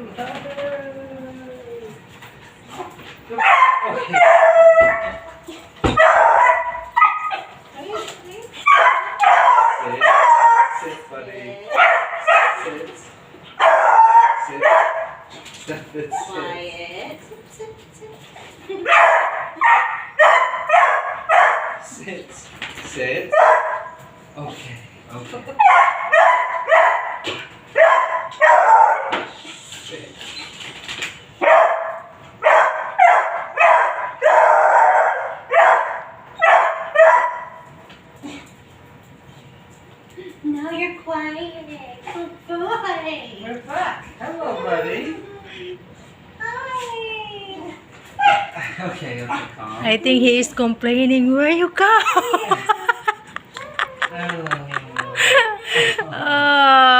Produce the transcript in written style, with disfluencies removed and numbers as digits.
Sit, buddy. Sit. Sit. Step it, sit. Quiet. Sit. Sit. Okay. Okay. Sit. Now you're quiet. Good boy. We're back. Hello, buddy. Hi. Okay, calm. I think he is complaining. Where you go? Hello. Oh.